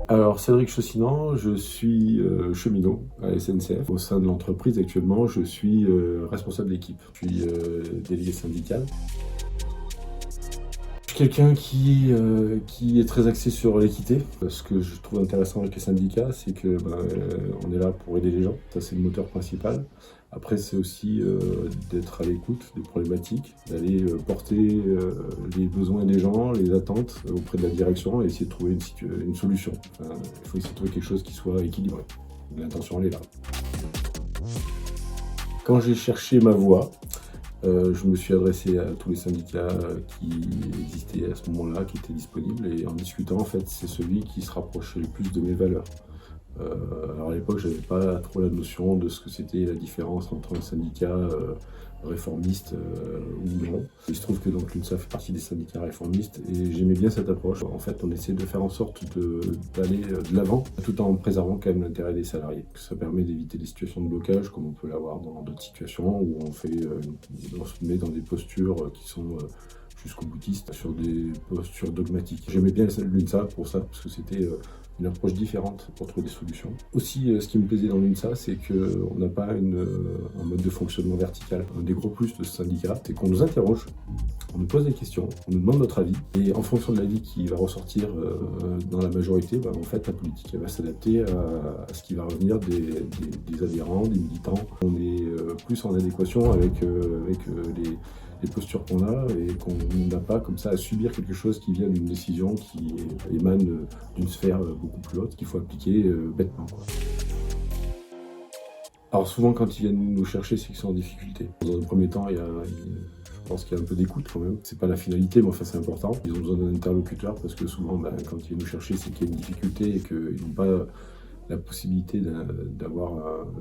Alors Cédric Chaussinan, je suis cheminot à la SNCF. Au sein de l'entreprise actuellement, je suis responsable d'équipe. Je suis délégué syndical. Je suis quelqu'un qui est très axé sur l'équité. Ce que je trouve intéressant avec les syndicats, c'est que on est là pour aider les gens. Ça, c'est le moteur principal. Après, c'est aussi d'être à l'écoute des problématiques, d'aller porter les besoins des gens, les attentes auprès de la direction et essayer de trouver une solution. Enfin, il faut essayer de trouver quelque chose qui soit équilibré. L'intention, elle est là. Quand j'ai cherché ma voie, je me suis adressé à tous les syndicats qui existaient à ce moment-là, qui étaient disponibles, et en discutant, en fait, c'est celui qui se rapprochait le plus de mes valeurs. Alors à l'époque, je n'avais pas trop la notion de ce que c'était la différence entre un syndicat réformiste ou non. Il se trouve que donc l'UNSA fait partie des syndicats réformistes et j'aimais bien cette approche. En fait, on essaie de faire en sorte d'aller de l'avant tout en préservant quand même l'intérêt des salariés. Ça permet d'éviter des situations de blocage comme on peut l'avoir dans d'autres situations où on se met dans des postures qui sont jusqu'au boutiste, sur des postures dogmatiques. J'aimais bien l'UNSA pour ça, parce que c'était une approche différente pour trouver des solutions. Aussi, ce qui me plaisait dans l'UNSA, c'est qu'on n'a pas un mode de fonctionnement vertical. Un des gros plus de ce syndicat, c'est qu'on nous interroge, on nous pose des questions, on nous demande notre avis, et en fonction de l'avis qui va ressortir dans la majorité, en fait, la politique elle va s'adapter à ce qui va revenir des adhérents, des militants. On est plus en adéquation avec les postures qu'on a et qu'on n'a pas comme ça à subir quelque chose qui vient d'une décision qui émane d'une sphère beaucoup plus haute qu'il faut appliquer bêtement, quoi. Alors souvent quand ils viennent nous chercher, c'est qu'ils sont en difficulté. Dans un premier temps, je pense qu'il y a un peu d'écoute quand même. C'est pas la finalité, mais enfin c'est important. Ils ont besoin d'un interlocuteur parce que souvent quand ils viennent nous chercher, c'est qu'il y a une difficulté et qu'ils n'ont pas la possibilité d'avoir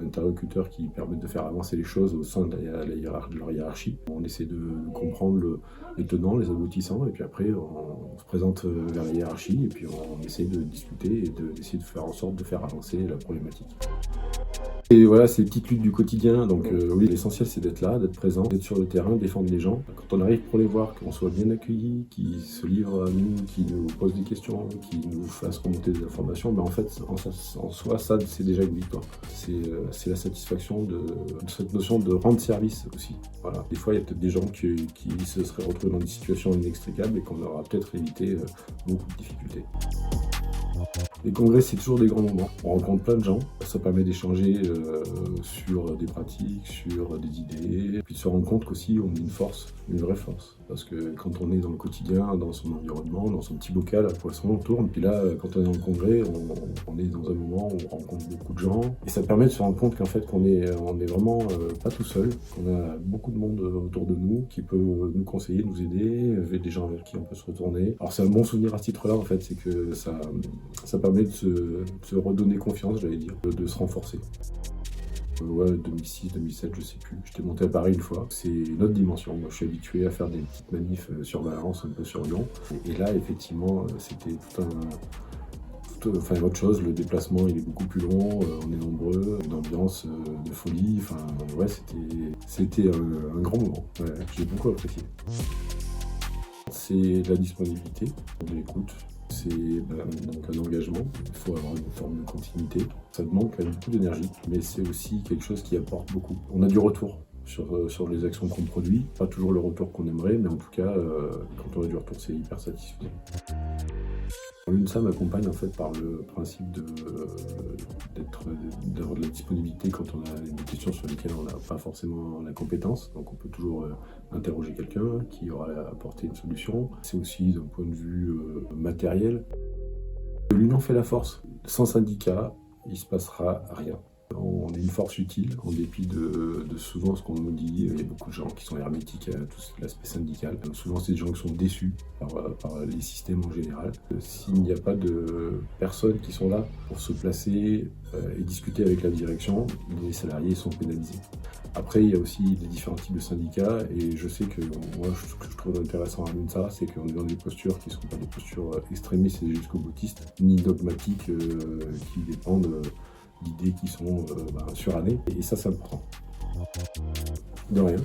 un interlocuteur qui permette de faire avancer les choses au sein de leur hiérarchie. On essaie de comprendre les tenants, les aboutissants, et puis après on se présente vers la hiérarchie, et puis on essaie de discuter et d'essayer de faire en sorte de faire avancer la problématique. Et voilà, c'est les petites luttes du quotidien. Donc oui, l'essentiel c'est d'être là, d'être présent, d'être sur le terrain, défendre les gens. Quand on arrive pour les voir, qu'on soit bien accueillis, qu'ils se livrent à nous, qu'ils nous posent des questions, qu'ils nous fassent remonter des informations, en fait, en soi, ça c'est déjà une victoire. C'est la satisfaction de cette notion de rendre service aussi. Voilà. Des fois, il y a peut-être des gens qui se seraient retrouvés dans des situations inextricables et qu'on aura peut-être évité beaucoup de difficultés. Les congrès, c'est toujours des grands moments. On rencontre plein de gens. Ça permet d'échanger sur des pratiques, sur des idées. Puis de se rendre compte qu'aussi, on est une force, une vraie force. Parce que quand on est dans le quotidien, dans son environnement, dans son petit bocal à poisson, on tourne. Puis là, quand on est dans le congrès, on est dans un moment où on rencontre beaucoup de gens. Et ça permet de se rendre compte qu'en fait, qu'on est vraiment pas tout seul. Qu'on a beaucoup de monde autour de nous qui peut nous conseiller, nous aider, des gens vers qui on peut se retourner. Alors c'est un bon souvenir à ce titre-là, en fait, c'est que ça permet de se redonner confiance, j'allais dire, de se renforcer. Ouais, 2006, 2007, je sais plus. J'étais monté à Paris une fois. C'est une autre dimension. Moi, je suis habitué à faire des petites manifs sur Valence, un peu sur Lyon. Et là, effectivement, c'était autre chose. Le déplacement, il est beaucoup plus long. On est nombreux. Une ambiance de folie. Enfin, ouais, c'était un grand moment. Ouais, j'ai beaucoup apprécié. C'est la disponibilité, de l'écoute. C'est donc un engagement, il faut avoir une forme de continuité. Ça demande quand même beaucoup d'énergie, mais c'est aussi quelque chose qui apporte beaucoup. On a du retour sur les actions qu'on produit, pas toujours le retour qu'on aimerait, mais en tout cas, quand on a du retour, c'est hyper satisfaisant. L'UNSA m'accompagne en fait par le principe d'avoir de la disponibilité quand on a des questions sur lesquelles on n'a pas forcément la compétence. Donc on peut toujours interroger quelqu'un qui aura apporté une solution. C'est aussi d'un point de vue matériel. L'union fait la force. Sans syndicat, il ne se passera rien. On est une force utile, en dépit de souvent ce qu'on nous dit. Il y a beaucoup de gens qui sont hermétiques à tout l'aspect syndical. Souvent, c'est des gens qui sont déçus par les systèmes en général. S'il n'y a pas de personnes qui sont là pour se placer et discuter avec la direction, les salariés sont pénalisés. Après, il y a aussi des différents types de syndicats, et je sais que moi, ce que je trouve intéressant à l'UNSA, c'est qu'on est dans des postures qui ne sont pas des postures extrémistes et jusqu'au boutistes, ni dogmatiques qui dépendent d'idées qui sont surannées, et ça c'est important. De rien.